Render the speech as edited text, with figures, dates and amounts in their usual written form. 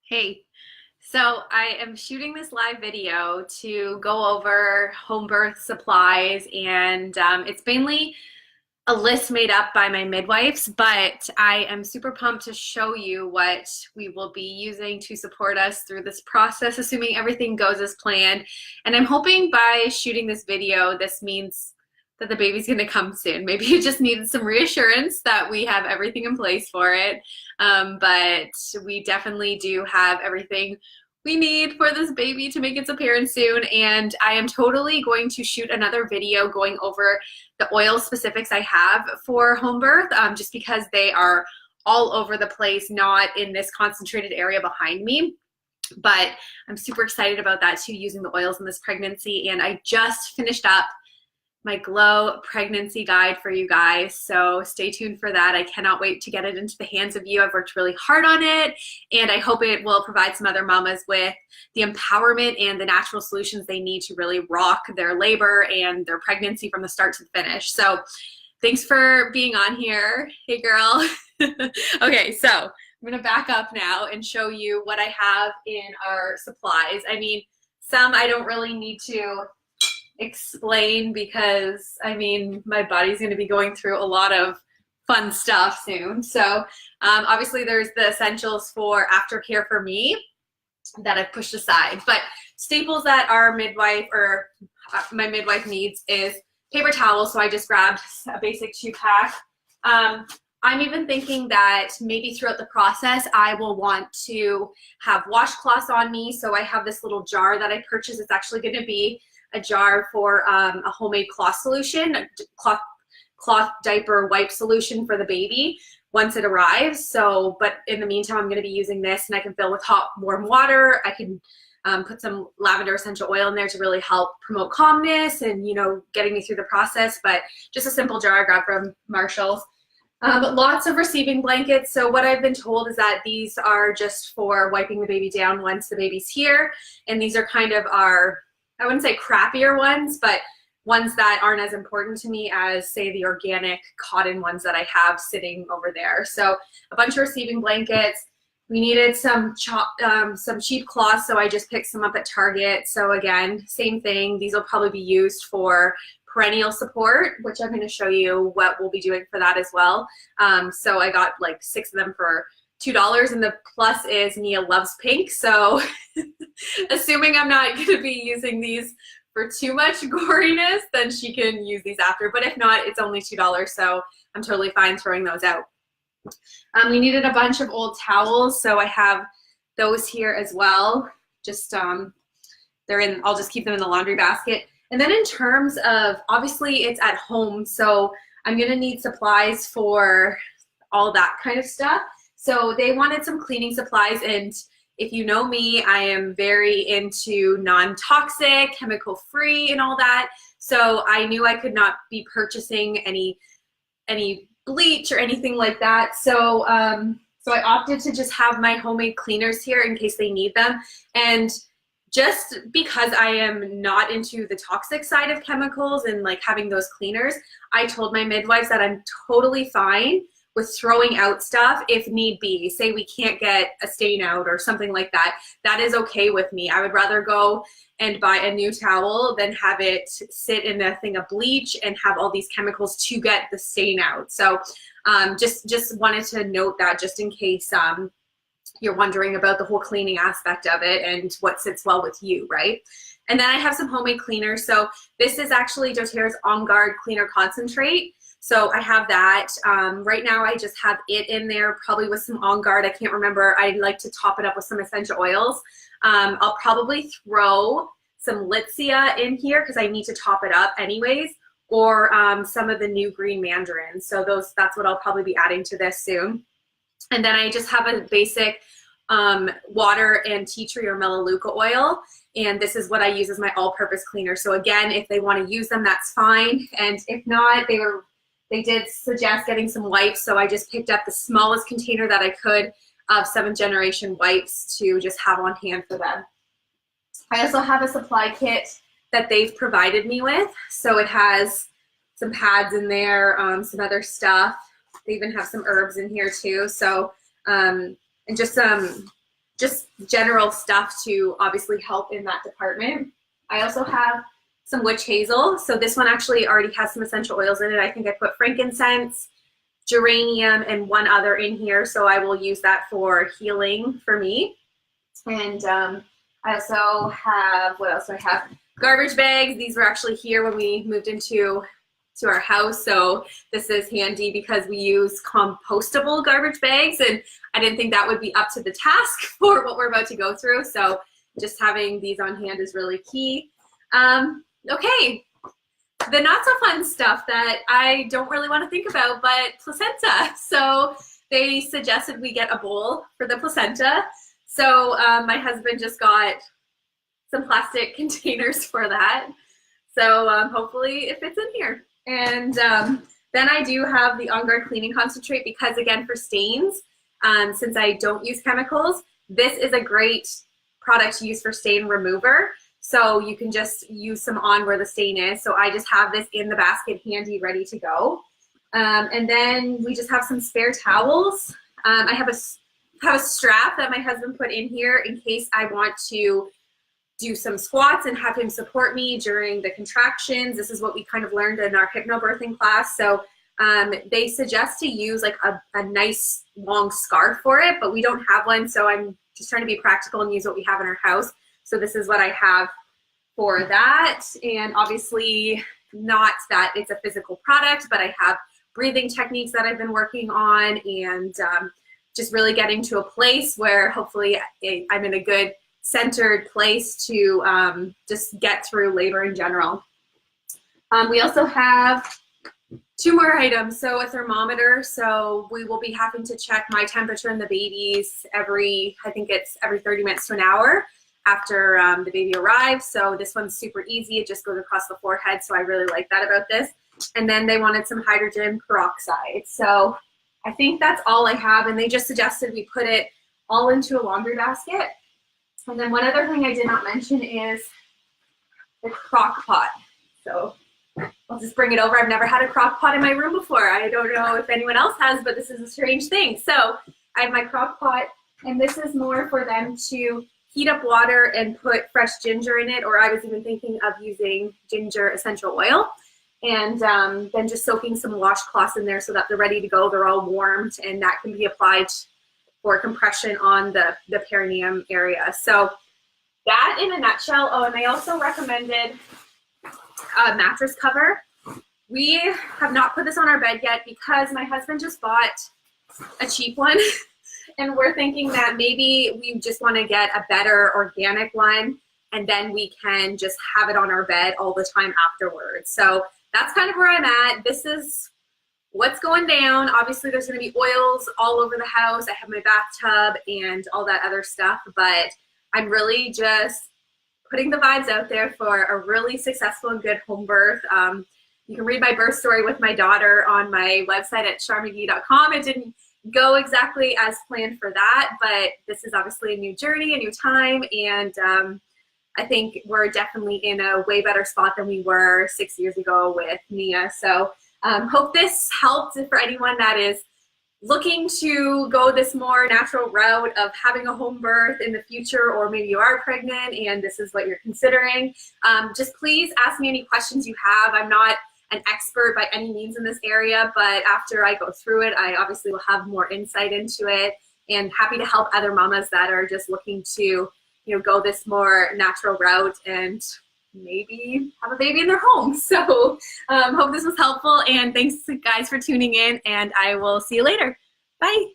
Hey, so I am shooting this live video to go over home birth supplies, and it's mainly a list made up by my midwives, but I am super pumped to show you what we will be using to support us through this process, assuming everything goes as planned. And I'm hoping by shooting this video, this means that the baby's gonna come soon. Maybe you just needed some reassurance that we have everything in place for it. But we definitely do have everything we need for this baby to make its appearance soon. And I am totally going to shoot another video going over the oil specifics I have for home birth, just because they are all over the place, not in this concentrated area behind me. But I'm super excited about that too, using the oils in this pregnancy. And I just finished up my Glow pregnancy guide for you guys, so stay tuned for that. I cannot wait to get it into the hands of you. I've worked really hard on it, and I hope it will provide some other mamas with the empowerment and the natural solutions they need to really rock their labor and their pregnancy from the start to the finish. So thanks for being on here. Hey girl. Okay, so I'm gonna back up now and show you what I have in our supplies. I mean, some I don't really need to explain because I mean my body's going to be going through a lot of fun stuff soon. So obviously there's the essentials for aftercare for me that I've pushed aside, but staples that our midwife or my midwife needs is paper towels. So I just grabbed a basic 2-pack. I'm even thinking that maybe throughout the process I will want to have washcloths on me. So I have this little jar that I purchased. It's actually going to be a jar for a homemade cloth solution, a cloth diaper wipe solution for the baby once it arrives. So, but in the meantime, I'm going to be using this, and I can fill with hot, warm water. I can put some lavender essential oil in there to really help promote calmness and, you know, getting me through the process. But just a simple jar I grabbed from Marshall's. Lots of receiving blankets. So what I've been told is that these are just for wiping the baby down once the baby's here. And these are kind of our, I wouldn't say crappier ones, but ones that aren't as important to me as, say, the organic cotton ones that I have sitting over there. So a bunch of receiving blankets. We needed some cheap cloths, so I just picked some up at Target. So again, same thing. These will probably be used for perennial support, which I'm going to show you what we'll be doing for that as well. So I got like 6 of them for $2, and the plus is Nia loves pink, so assuming I'm not going to be using these for too much goriness, then she can use these after. But if not, it's only $2, so I'm totally fine throwing those out. We needed a bunch of old towels, so I have those here as well. Just they're in, I'll just keep them in the laundry basket. And then in terms of, obviously it's at home, so I'm going to need supplies for all that kind of stuff. So they wanted some cleaning supplies, and if you know me, I am very into non-toxic, chemical-free, and all that. So I knew I could not be purchasing any bleach or anything like that. So so I opted to just have my homemade cleaners here in case they need them. And just because I am not into the toxic side of chemicals and like having those cleaners, I told my midwives that I'm totally fine with throwing out stuff if need be. Say we can't get a stain out or something like that. That is okay with me. I would rather go and buy a new towel than have it sit in a thing of bleach and have all these chemicals to get the stain out. So just wanted to note that just in case you're wondering about the whole cleaning aspect of it and what sits well with you, right? And then I have some homemade cleaners. So this is actually doTERRA's On Guard Cleaner Concentrate. So I have that. Right now I just have it in there, probably with some On Guard. I can't remember. I like to top it up with some essential oils. I'll probably throw some Litsea in here because I need to top it up anyways, or some of the new green mandarin. So that's what I'll probably be adding to this soon. And then I just have a basic water and tea tree or melaleuca oil. And this is what I use as my all-purpose cleaner. So again, if they want to use them, that's fine. And if not, they did suggest getting some wipes, so I just picked up the smallest container that I could of 7th generation wipes to just have on hand for them. I also have a supply kit that they've provided me with. So it has some pads in there, some other stuff. They even have some herbs in here too. So, and just just general stuff to obviously help in that department. I also have some witch hazel. So this one actually already has some essential oils in it. I think I put frankincense, geranium, and one other in here. So I will use that for healing for me. And I also have, what else do I have? Garbage bags. These were actually here when we moved into our house. So this is handy because we use compostable garbage bags, and I didn't think that would be up to the task for what we're about to go through. So just having these on hand is really key. Okay, the not so fun stuff that I don't really want to think about, but placenta. So they suggested we get a bowl for the placenta. So my husband just got some plastic containers for that. So hopefully it fits in here. And then I do have the On Guard cleaning concentrate because, again, for stains, since I don't use chemicals, this is a great product to use for stain remover. So you can just use some on where the stain is. So I just have this in the basket handy, ready to go. And then we just have some spare towels. I have a strap that my husband put in here in case I want to do some squats and have him support me during the contractions. This is what we kind of learned in our hypnobirthing class. So they suggest to use like a nice long scarf for it, but we don't have one. So I'm just trying to be practical and use what we have in our house. So this is what I have for that. And obviously not that it's a physical product, but I have breathing techniques that I've been working on, and just really getting to a place where hopefully I'm in a good centered place to just get through labor in general. We also have 2 more items. So a thermometer. So we will be having to check my temperature and the baby's I think it's every 30 minutes to an hour after the baby arrives. So this one's super easy. It just goes across the forehead. So I really like that about this. And then they wanted some hydrogen peroxide. So I think that's all I have. And they just suggested we put it all into a laundry basket. And then one other thing I did not mention is the crock pot. So I'll just bring it over. I've never had a crock pot in my room before. I don't know if anyone else has, but this is a strange thing. So I have my crock pot, and this is more for them to heat up water and put fresh ginger in it, or I was even thinking of using ginger essential oil, and then just soaking some washcloths in there so that they're ready to go. They're all warmed, and that can be applied for compression on the perineum area. So that in a nutshell. Oh, and I also recommended a mattress cover. We have not put this on our bed yet because my husband just bought a cheap one. And we're thinking that maybe we just want to get a better organic one, and then we can just have it on our bed all the time afterwards. So that's kind of where I'm at. This is what's going down. Obviously, there's going to be oils all over the house. I have my bathtub and all that other stuff, but I'm really just putting the vibes out there for a really successful and good home birth. You can read my birth story with my daughter on my website at charmcgee.com. It didn't go exactly as planned for that, but this is obviously a new journey, a new time, and I think we're definitely in a way better spot than we were 6 years ago with Nia. So hope this helped for anyone that is looking to go this more natural route of having a home birth in the future, or maybe you are pregnant and this is what you're considering. Just please ask me any questions you have. I'm not an expert by any means in this area, but after I go through it, I obviously will have more insight into it, and happy to help other mamas that are just looking to, go this more natural route and maybe have a baby in their home. So hope this was helpful, and thanks guys for tuning in, and I will see you later. Bye.